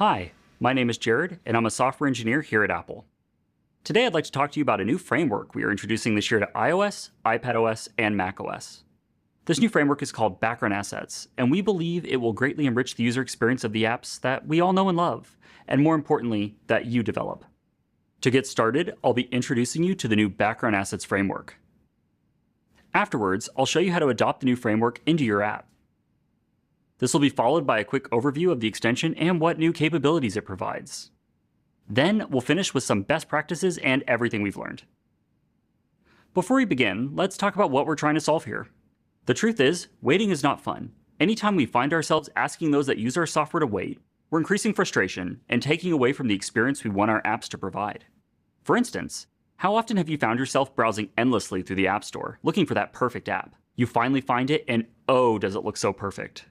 Hi, my name is Jared, and I'm a software engineer here at Apple. Today I'd like to talk to you about a new framework we are introducing this year to iOS, iPadOS, and macOS. This new framework is called Background Assets, and we believe it will greatly enrich the user experience of the apps that we all know and love, and more importantly, that you develop. To get started, I'll be introducing you to the new Background Assets framework. Afterwards, I'll show you how to adopt the new framework into your app. This will be followed by a quick overview of the extension and what new capabilities it provides. Then we'll finish with some best practices and everything we've learned. Before we begin, let's talk about what we're trying to solve here. The truth is, waiting is not fun. Anytime we find ourselves asking those that use our software to wait, we're increasing frustration and taking away from the experience we want our apps to provide. For instance, how often have you found yourself browsing endlessly through the App Store, looking for that perfect app? You finally find it, and oh, does it look so perfect.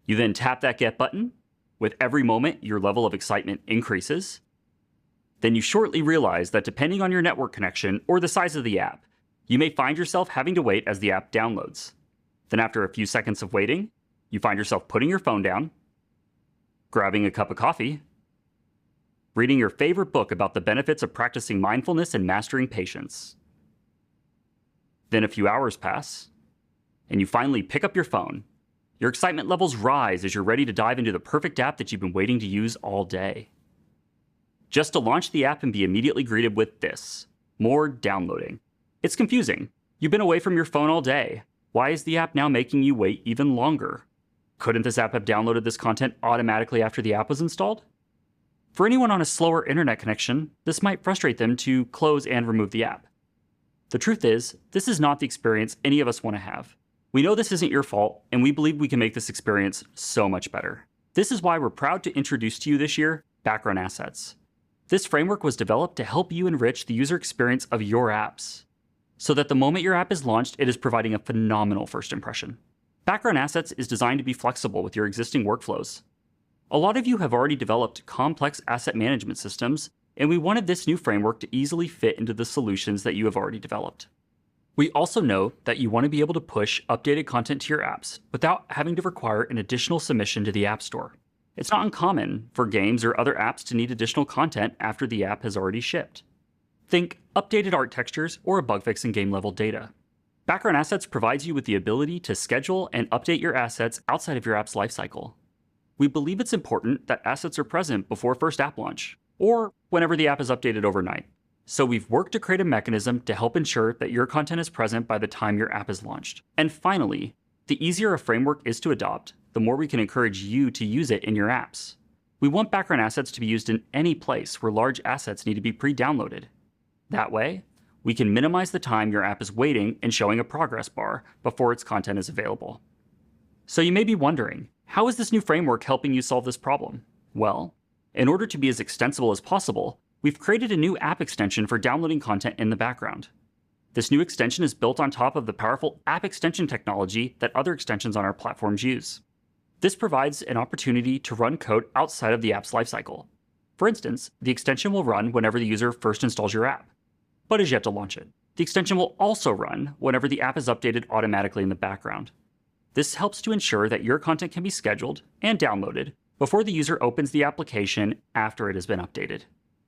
You then tap that Get button. With every moment, your level of excitement increases. Then you shortly realize that depending on your network connection or the size of the app, you may find yourself having to wait as the app downloads. Then after a few seconds of waiting, you find yourself putting your phone down, grabbing a cup of coffee, reading your favorite book about the benefits of practicing mindfulness and mastering patience. Then a few hours pass, and you finally pick up your phone. Your excitement levels rise as you're ready to dive into the perfect app that you've been waiting to use all day. Just to launch the app and be immediately greeted with this: more downloading. It's confusing. You've been away from your phone all day. Why is the app now making you wait even longer? Couldn't this app have downloaded this content automatically after the app was installed? For anyone on a slower internet connection, this might frustrate them to close and remove the app. The truth is, this is not the experience any of us want to have. We know this isn't your fault, and we believe we can make this experience so much better. This is why we're proud to introduce to you this year Background Assets. This framework was developed to help you enrich the user experience of your apps, so that the moment your app is launched, it is providing a phenomenal first impression. Background Assets is designed to be flexible with your existing workflows. A lot of you have already developed complex asset management systems, and we wanted this new framework to easily fit into the solutions that you have already developed. We also know that you want to be able to push updated content to your apps without having to require an additional submission to the App Store. It's not uncommon for games or other apps to need additional content after the app has already shipped. Think updated art textures or a bug fix in game-level data. Background Assets provides you with the ability to schedule and update your assets outside of your app's lifecycle. We believe it's important that assets are present before first app launch, or whenever the app is updated overnight. So we've worked to create a mechanism to help ensure that your content is present by the time your app is launched. And finally, the easier a framework is to adopt, the more we can encourage you to use it in your apps. We want Background Assets to be used in any place where large assets need to be pre-downloaded. That way, we can minimize the time your app is waiting and showing a progress bar before its content is available. So you may be wondering, how is this new framework helping you solve this problem? Well, in order to be as extensible as possible, we've created a new app extension for downloading content in the background. This new extension is built on top of the powerful app extension technology that other extensions on our platforms use. This provides an opportunity to run code outside of the app's lifecycle. For instance, the extension will run whenever the user first installs your app, but is yet to launch it. The extension will also run whenever the app is updated automatically in the background. This helps to ensure that your content can be scheduled and downloaded before the user opens the application after it has been updated.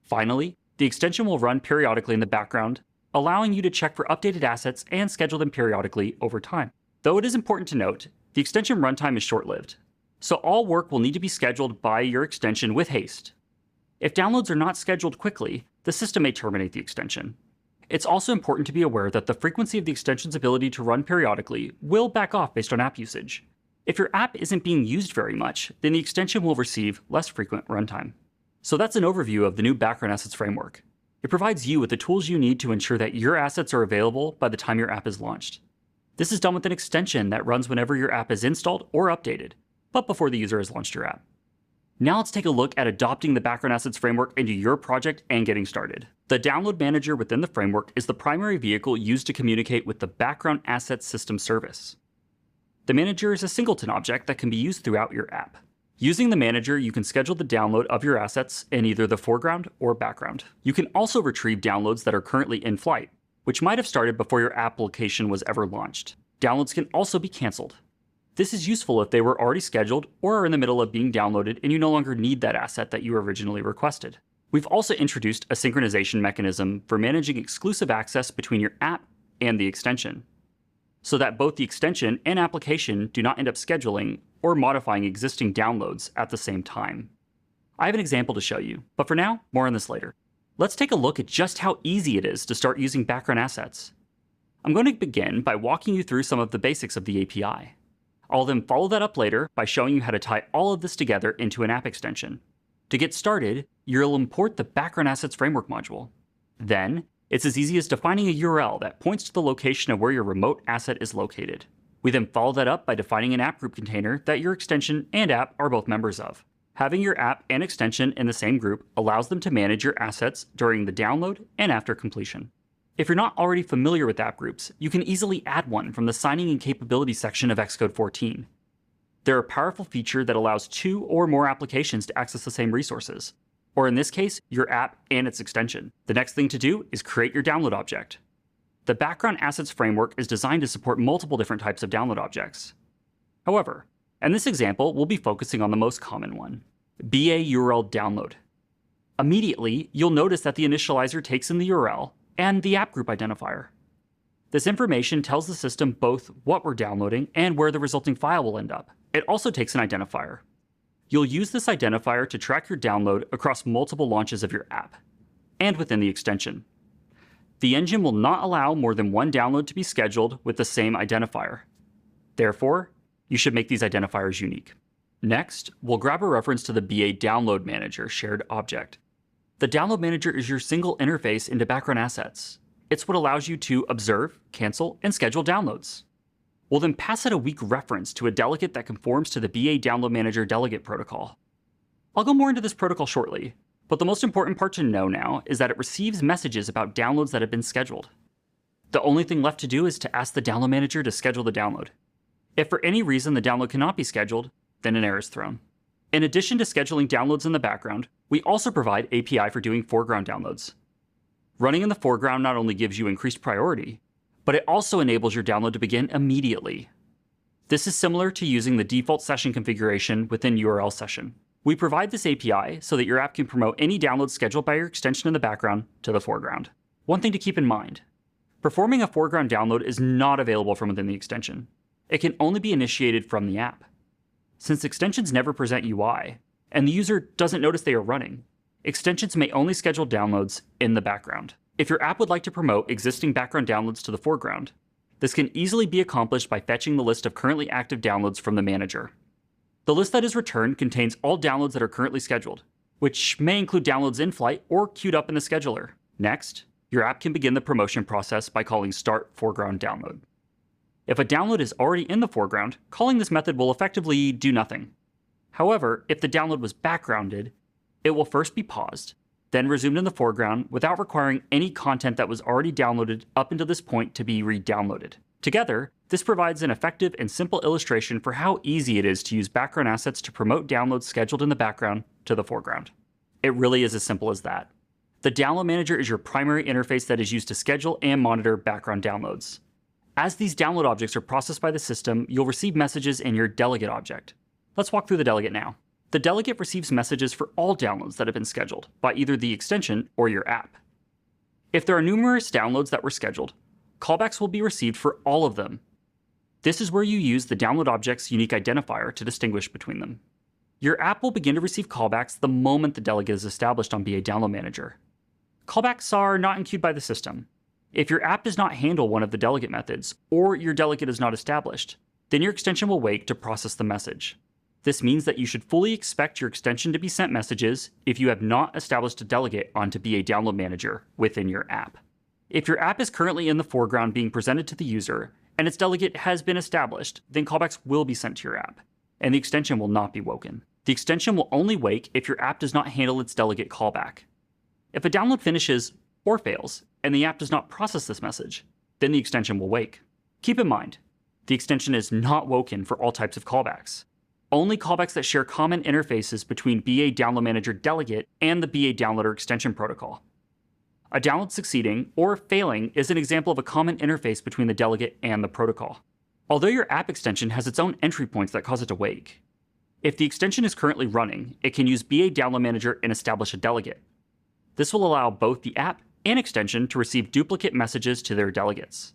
Finally, the extension will run periodically in the background, allowing you to check for updated assets and schedule them periodically over time. Though it is important to note, the extension runtime is short-lived, so all work will need to be scheduled by your extension with haste. If downloads are not scheduled quickly, the system may terminate the extension. It's also important to be aware that the frequency of the extension's ability to run periodically will back off based on app usage. If your app isn't being used very much, then the extension will receive less frequent runtime. So that's an overview of the new Background Assets framework. It provides you with the tools you need to ensure that your assets are available by the time your app is launched. This is done with an extension that runs whenever your app is installed or updated, but before the user has launched your app. Now let's take a look at adopting the Background Assets framework into your project and getting started. The download manager within the framework is the primary vehicle used to communicate with the Background Assets System service. The manager is a singleton object that can be used throughout your app. Using the manager, you can schedule the download of your assets in either the foreground or background. You can also retrieve downloads that are currently in flight, which might have started before your application was ever launched. Downloads can also be canceled. This is useful if they were already scheduled or are in the middle of being downloaded and you no longer need that asset that you originally requested. We've also introduced a synchronization mechanism for managing exclusive access between your app and the extension, so that both the extension and application do not end up scheduling or modifying existing downloads at the same time. I have an example to show you, but for now, more on this later. Let's take a look at just how easy it is to start using background assets. I'm going to begin by walking you through some of the basics of the API. I'll then follow that up later by showing you how to tie all of this together into an app extension. To get started, you'll import the Background Assets Framework module. Then, it's as easy as defining a URL that points to the location of where your remote asset is located. We then follow that up by defining an app group container that your extension and app are both members of. Having your app and extension in the same group allows them to manage your assets during the download and after completion. If you're not already familiar with app groups, you can easily add one from the Signing and Capabilities section of Xcode 14. They're a powerful feature that allows 2 or more applications to access the same resources, or in this case, your app and its extension. The next thing to do is create your download object. The Background Assets Framework is designed to support multiple different types of download objects. However, in this example, we'll be focusing on the most common one, BA URL download. Immediately, you'll notice that the initializer takes in the URL and the app group identifier. This information tells the system both what we're downloading and where the resulting file will end up. It also takes an identifier. You'll use this identifier to track your download across multiple launches of your app, and within the extension. The engine will not allow more than one download to be scheduled with the same identifier. Therefore, you should make these identifiers unique. Next, we'll grab a reference to the BA Download Manager shared object. The Download Manager is your single interface into background assets. It's what allows you to observe, cancel, and schedule downloads. We'll then pass it a weak reference to a delegate that conforms to the BA Download Manager delegate protocol. I'll go more into this protocol shortly, but the most important part to know now is that it receives messages about downloads that have been scheduled. The only thing left to do is to ask the Download Manager to schedule the download. If for any reason the download cannot be scheduled, then an error is thrown. In addition to scheduling downloads in the background, we also provide API for doing foreground downloads. Running in the foreground not only gives you increased priority, but it also enables your download to begin immediately. This is similar to using the default session configuration within URL session. We provide this API so that your app can promote any downloads scheduled by your extension in the background to the foreground. One thing to keep in mind, performing a foreground download is not available from within the extension. It can only be initiated from the app. Since extensions never present UI, and the user doesn't notice they are running, extensions may only schedule downloads in the background. If your app would like to promote existing background downloads to the foreground, this can easily be accomplished by fetching the list of currently active downloads from the manager. The list that is returned contains all downloads that are currently scheduled, which may include downloads in flight or queued up in the scheduler. Next, your app can begin the promotion process by calling start foreground download. If a download is already in the foreground, calling this method will effectively do nothing. However, if the download was backgrounded, it will first be paused, then resumed in the foreground without requiring any content that was already downloaded up until this point to be re-downloaded. Together, this provides an effective and simple illustration for how easy it is to use background assets to promote downloads scheduled in the background to the foreground. It really is as simple as that. The Download Manager is your primary interface that is used to schedule and monitor background downloads. As these download objects are processed by the system, you'll receive messages in your delegate object. Let's walk through the delegate now. The delegate receives messages for all downloads that have been scheduled by either the extension or your app. If there are numerous downloads that were scheduled, callbacks will be received for all of them. This is where you use the download object's unique identifier to distinguish between them. Your app will begin to receive callbacks the moment the delegate is established on BA Download Manager. Callbacks are not enqueued by the system. If your app does not handle one of the delegate methods, or your delegate is not established, then your extension will wait to process the message. This means that you should fully expect your extension to be sent messages if you have not established a delegate onto BA Download Manager within your app. If your app is currently in the foreground being presented to the user, and its delegate has been established, then callbacks will be sent to your app, and the extension will not be woken. The extension will only wake if your app does not handle its delegate callback. If a download finishes or fails, and the app does not process this message, then the extension will wake. Keep in mind, the extension is not woken for all types of callbacks. Only callbacks that share common interfaces between BA Download Manager delegate and the BA Downloader extension protocol. A download succeeding or failing is an example of a common interface between the delegate and the protocol. although your app extension has its own entry points that cause it to wake. If the extension is currently running, it can use BA Download Manager and establish a delegate. This will allow both the app and extension to receive duplicate messages to their delegates.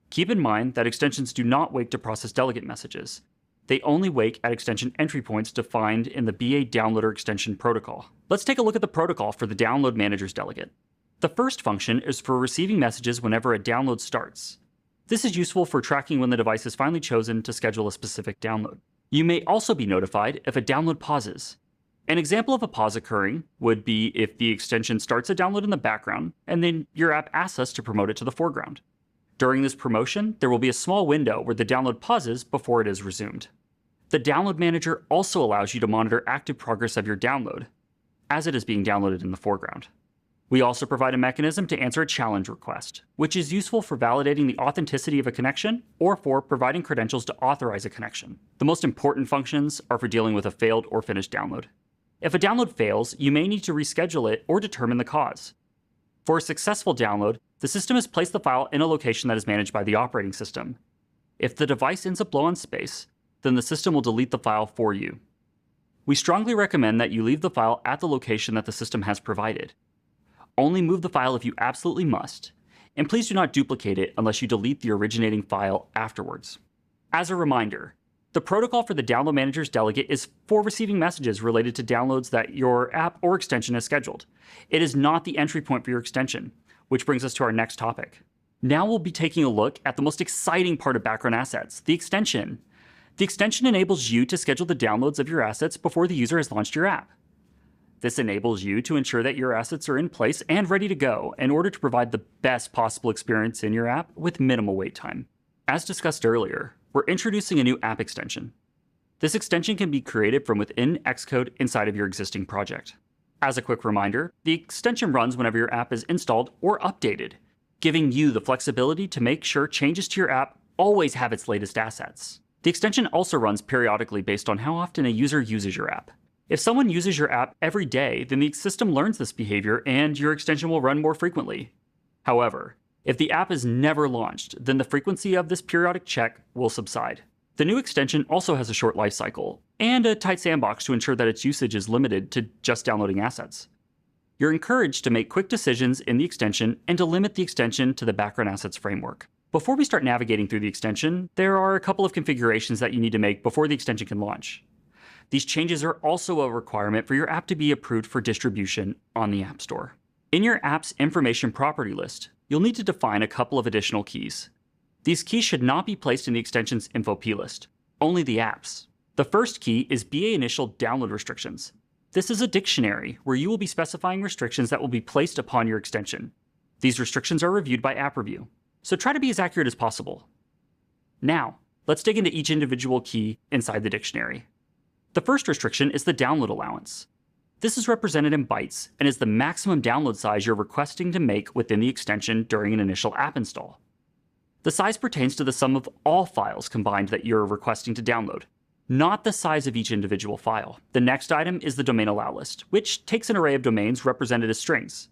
Keep in mind that extensions do not wake to process delegate messages. They only wake at extension entry points defined in the BA Downloader extension protocol. Let's take a look at the protocol for the Download Manager's delegate. The first function is for receiving messages whenever a download starts. This is useful for tracking when the device is finally chosen to schedule a specific download. You may also be notified if a download pauses. An example of a pause occurring would be if the extension starts a download in the background, and then your app asks us to promote it to the foreground. During this promotion, there will be a small window where the download pauses before it is resumed. The Download Manager also allows you to monitor active progress of your download, as it is being downloaded in the foreground. We also provide a mechanism to answer a challenge request, which is useful for validating the authenticity of a connection or for providing credentials to authorize a connection. The most important functions are for dealing with a failed or finished download. If a download fails, you may need to reschedule it or determine the cause. For a successful download, the system has placed the file in a location that is managed by the operating system. If the device ends up low on space, then the system will delete the file for you. We strongly recommend that you leave the file at the location that the system has provided. Only move the file if you absolutely must, and please do not duplicate it unless you delete the originating file afterwards. As a reminder, the protocol for the Download Manager's delegate is for receiving messages related to downloads that your app or extension has scheduled. It is not the entry point for your extension, which brings us to our next topic. Now we'll be taking a look at the most exciting part of background assets, the extension. The extension enables you to schedule the downloads of your assets before the user has launched your app. This enables you to ensure that your assets are in place and ready to go in order to provide the best possible experience in your app with minimal wait time. As discussed earlier, we're introducing a new app extension. This extension can be created from within Xcode inside of your existing project. As a quick reminder, the extension runs whenever your app is installed or updated, giving you the flexibility to make sure changes to your app always have its latest assets. The extension also runs periodically based on how often a user uses your app. If someone uses your app every day, then the system learns this behavior and your extension will run more frequently. However, if the app is never launched, then the frequency of this periodic check will subside. The new extension also has a short lifecycle and a tight sandbox to ensure that its usage is limited to just downloading assets. You're encouraged to make quick decisions in the extension and to limit the extension to the background assets framework. Before we start navigating through the extension, there are a couple of configurations that you need to make before the extension can launch. These changes are also a requirement for your app to be approved for distribution on the App Store. In your app's information property list, you'll need to define a couple of additional keys. These keys should not be placed in the extension's info plist, only the app's. The first key is BA Initial Download Restrictions. This is a dictionary where you will be specifying restrictions that will be placed upon your extension. These restrictions are reviewed by App Review, so try to be as accurate as possible. Now, let's dig into each individual key inside the dictionary. The first restriction is the download allowance. This is represented in bytes and is the maximum download size you're requesting to make within the extension during an initial app install. The size pertains to the sum of all files combined that you're requesting to download, not the size of each individual file. The next item is the domain allow list, which takes an array of domains represented as strings.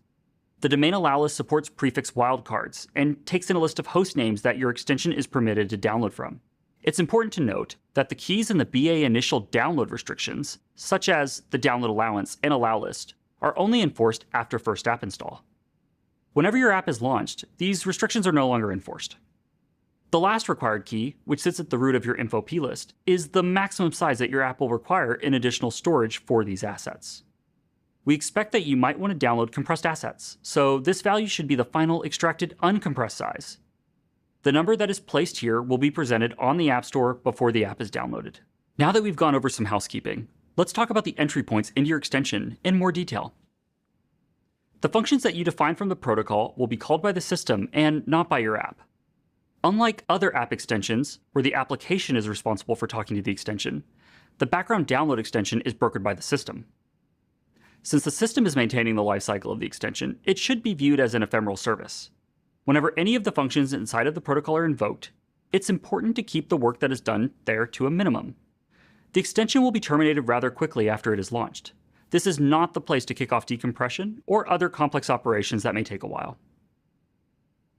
The domain allow list supports prefix wildcards and takes in a list of host names that your extension is permitted to download from. It's important to note that the keys in the BA initial download restrictions, such as the download allowance and allow list, are only enforced after first app install. Whenever your app is launched, these restrictions are no longer enforced. The last required key, which sits at the root of your info plist, is the maximum size that your app will require in additional storage for these assets. We expect that you might want to download compressed assets, so this value should be the final extracted uncompressed size. The number that is placed here will be presented on the App Store before the app is downloaded. Now that we've gone over some housekeeping, let's talk about the entry points into your extension in more detail. The functions that you define from the protocol will be called by the system and not by your app. Unlike other app extensions, where the application is responsible for talking to the extension, the background download extension is brokered by the system. Since the system is maintaining the lifecycle of the extension, it should be viewed as an ephemeral service. Whenever any of the functions inside of the protocol are invoked, it's important to keep the work that is done there to a minimum. The extension will be terminated rather quickly after it is launched. This is not the place to kick off decompression or other complex operations that may take a while.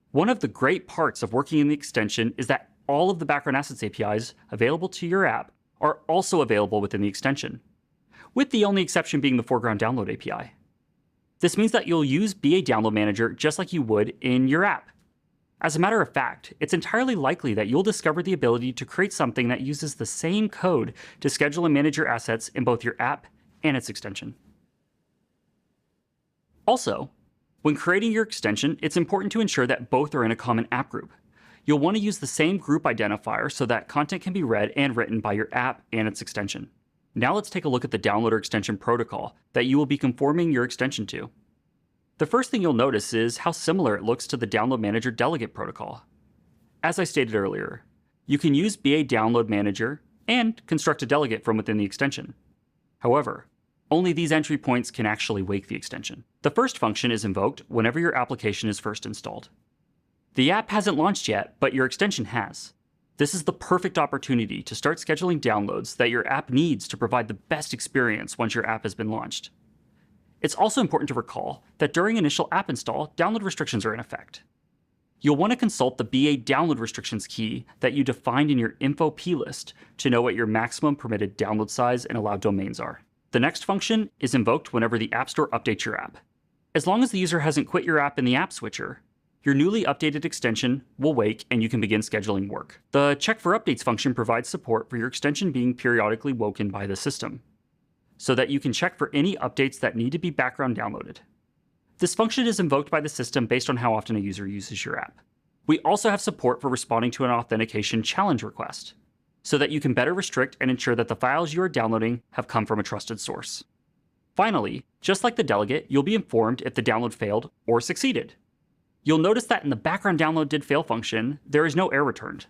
One of the great parts of working in the extension is that all of the background assets APIs available to your app are also available within the extension, with the only exception being the foreground download API. This means that you'll use BA Download Manager just like you would in your app. As a matter of fact, it's entirely likely that you'll discover the ability to create something that uses the same code to schedule and manage your assets in both your app and its extension. Also, when creating your extension, it's important to ensure that both are in a common app group. You'll want to use the same group identifier so that content can be read and written by your app and its extension. Now let's take a look at the downloader extension protocol that you will be conforming your extension to. The first thing you'll notice is how similar it looks to the Download Manager delegate protocol. As I stated earlier, you can use BA Download Manager and construct a delegate from within the extension. However, only these entry points can actually wake the extension. The first function is invoked whenever your application is first installed. The app hasn't launched yet, but your extension has. This is the perfect opportunity to start scheduling downloads that your app needs to provide the best experience once your app has been launched. It's also important to recall that during initial app install, download restrictions are in effect. You'll want to consult the BA download restrictions key that you defined in your info plist to know what your maximum permitted download size and allowed domains are. The next function is invoked whenever the App Store updates your app. As long as the user hasn't quit your app in the app switcher, your newly updated extension will wake and you can begin scheduling work. The check for updates function provides support for your extension being periodically woken by the system, so that you can check for any updates that need to be background downloaded. This function is invoked by the system based on how often a user uses your app. We also have support for responding to an authentication challenge request, so that you can better restrict and ensure that the files you are downloading have come from a trusted source. Finally, just like the delegate, you'll be informed if the download failed or succeeded. You'll notice that in the background download did fail function, there is no error returned.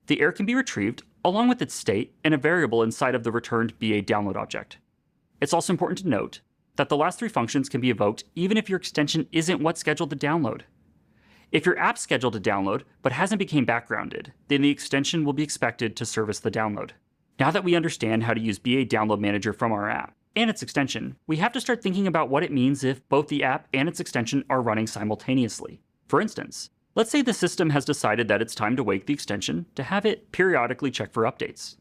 The error can be retrieved along with its state and a variable inside of the returned BA download object. It's also important to note that the last three functions can be evoked even if your extension isn't what's scheduled to download. If your app's scheduled to download but hasn't become backgrounded, then the extension will be expected to service the download. Now that we understand how to use BA Download Manager from our app and its extension, we have to start thinking about what it means if both the app and its extension are running simultaneously. For instance, let's say the system has decided that it's time to wake the extension to have it periodically check for updates.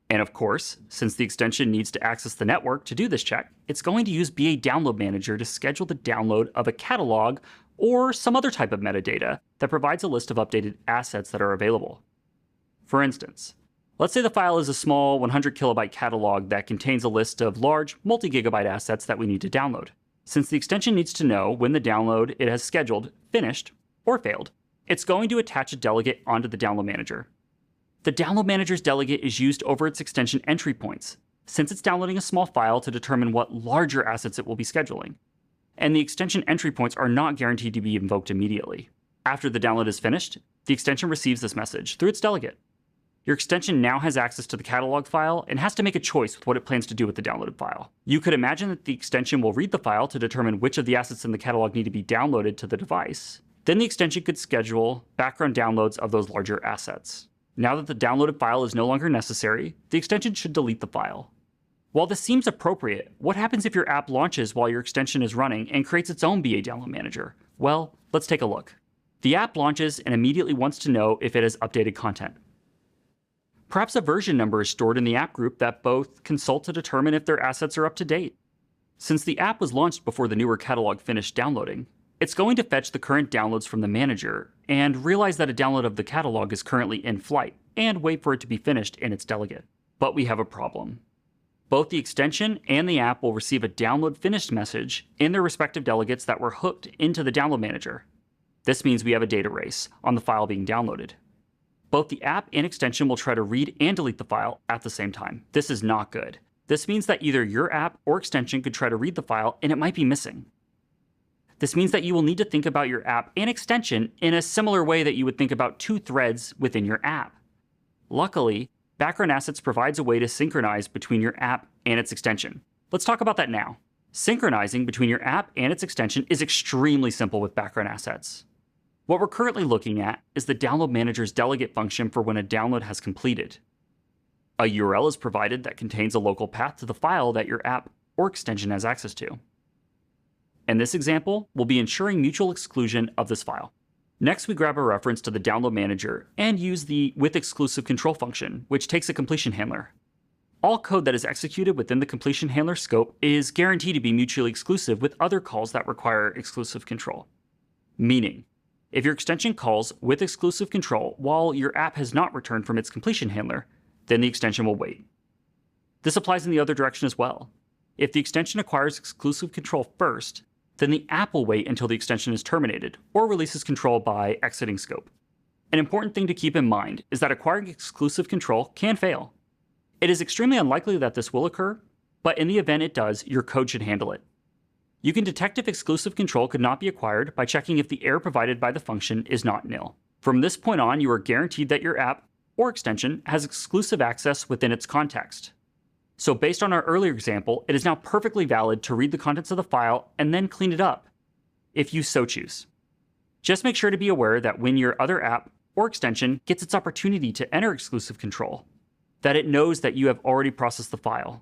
And of course, since the extension needs to access the network to do this check, it's going to use BA Download Manager to schedule the download of a catalog or some other type of metadata that provides a list of updated assets that are available. For instance, let's say the file is a small 100 kilobyte catalog that contains a list of large multi-gigabyte assets that we need to download. Since the extension needs to know when the download it has scheduled finished or failed, it's going to attach a delegate onto the Download Manager. The Download Manager's delegate is used over its extension entry points, since it's downloading a small file to determine what larger assets it will be scheduling. And the extension entry points are not guaranteed to be invoked immediately. After the download is finished, the extension receives this message through its delegate. Your extension now has access to the catalog file and has to make a choice with what it plans to do with the downloaded file. You could imagine that the extension will read the file to determine which of the assets in the catalog need to be downloaded to the device. Then the extension could schedule background downloads of those larger assets. Now that the downloaded file is no longer necessary, the extension should delete the file. While this seems appropriate, what happens if your app launches while your extension is running and creates its own BA Download Manager? Well, let's take a look. The app launches and immediately wants to know if it has updated content. Perhaps a version number is stored in the app group that both consult to determine if their assets are up to date. Since the app was launched before the newer catalog finished downloading, it's going to fetch the current downloads from the manager and realize that a download of the catalog is currently in flight and wait for it to be finished in its delegate. But we have a problem. Both the extension and the app will receive a download finished message in their respective delegates that were hooked into the Download Manager. This means we have a data race on the file being downloaded. Both the app and extension will try to read and delete the file at the same time. This is not good. This means that either your app or extension could try to read the file and it might be missing. This means that you will need to think about your app and extension in a similar way that you would think about two threads within your app. Luckily, Background Assets provides a way to synchronize between your app and its extension. Let's talk about that now. Synchronizing between your app and its extension is extremely simple with Background Assets. What we're currently looking at is the Download Manager's delegate function for when a download has completed. A URL is provided that contains a local path to the file that your app or extension has access to. In this example, we'll be ensuring mutual exclusion of this file. Next, we grab a reference to the download manager and use the with exclusive control function, which takes a completion handler. All code that is executed within the completion handler scope is guaranteed to be mutually exclusive with other calls that require exclusive control. Meaning, if your extension calls with exclusive control while your app has not returned from its completion handler, then the extension will wait. This applies in the other direction as well. If the extension acquires exclusive control first, then the app will wait until the extension is terminated or releases control by exiting scope. An important thing to keep in mind is that acquiring exclusive control can fail. It is extremely unlikely that this will occur, but in the event it does, your code should handle it. You can detect if exclusive control could not be acquired by checking if the error provided by the function is not nil. From this point on, you are guaranteed that your app or extension has exclusive access within its context. So based on our earlier example, it is now perfectly valid to read the contents of the file and then clean it up, if you so choose. Just make sure to be aware that when your other app or extension gets its opportunity to enter exclusive control, that it knows that you have already processed the file.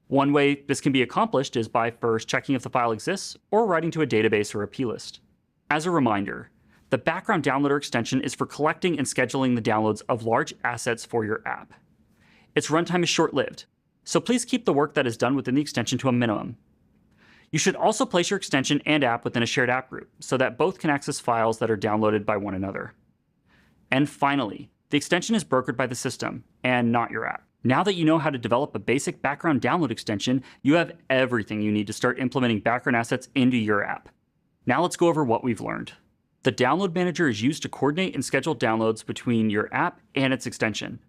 One way this can be accomplished is by first checking if the file exists or writing to a database or a plist. As a reminder, the background downloader extension is for collecting and scheduling the downloads of large assets for your app. Its runtime is short-lived, so please keep the work that is done within the extension to a minimum. You should also place your extension and app within a shared app group so that both can access files that are downloaded by one another. And finally, the extension is brokered by the system and not your app. Now that you know how to develop a basic background download extension, you have everything you need to start implementing background assets into your app. Now let's go over what we've learned. The download manager is used to coordinate and schedule downloads between your app and its extension.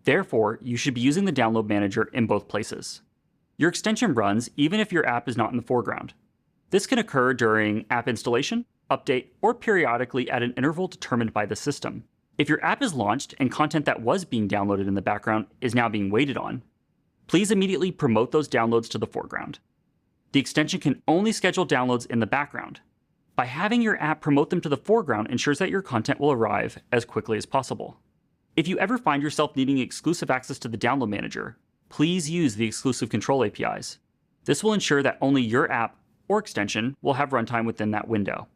Therefore, you should be using the download manager in both places. Your extension runs even if your app is not in the foreground. This can occur during app installation, update, or periodically at an interval determined by the system. If your app is launched and content that was being downloaded in the background is now being waited on, please immediately promote those downloads to the foreground. The extension can only schedule downloads in the background. By having your app promote them to the foreground ensures that your content will arrive as quickly as possible. If you ever find yourself needing exclusive access to the download manager, please use the exclusive control APIs. This will ensure that only your app or extension will have runtime within that window.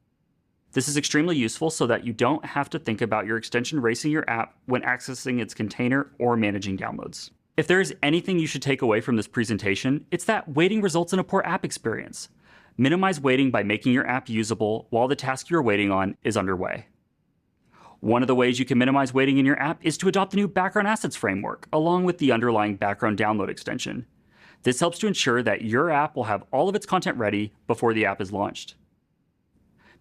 This is extremely useful so that you don't have to think about your extension racing your app when accessing its container or managing downloads. If there is anything you should take away from this presentation, it's that waiting results in a poor app experience. Minimize waiting by making your app usable while the task you're waiting on is underway. One of the ways you can minimize waiting in your app is to adopt the new background assets framework, along with the underlying background download extension. This helps to ensure that your app will have all of its content ready before the app is launched.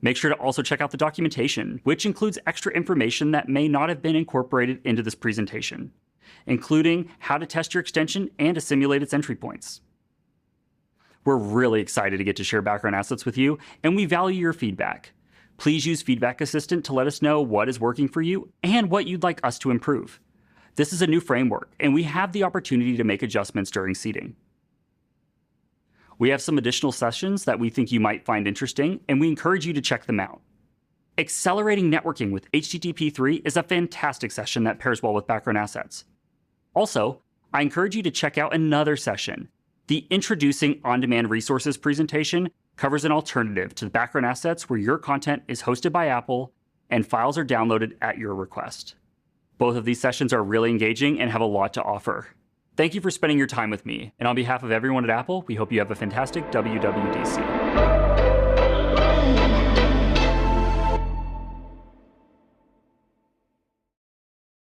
Make sure to also check out the documentation, which includes extra information that may not have been incorporated into this presentation, including how to test your extension and to simulate its entry points. We're really excited to get to share background assets with you, and we value your feedback. Please use Feedback Assistant to let us know what is working for you and what you'd like us to improve. This is a new framework, and we have the opportunity to make adjustments during seeding. We have some additional sessions that we think you might find interesting, and we encourage you to check them out. Accelerating networking with HTTP3 is a fantastic session that pairs well with background assets. Also, I encourage you to check out another session. The Introducing On-Demand Resources presentation covers an alternative to the background assets where your content is hosted by Apple and files are downloaded at your request. Both of these sessions are really engaging and have a lot to offer. Thank you for spending your time with me, and on behalf of everyone at Apple, we hope you have a fantastic WWDC.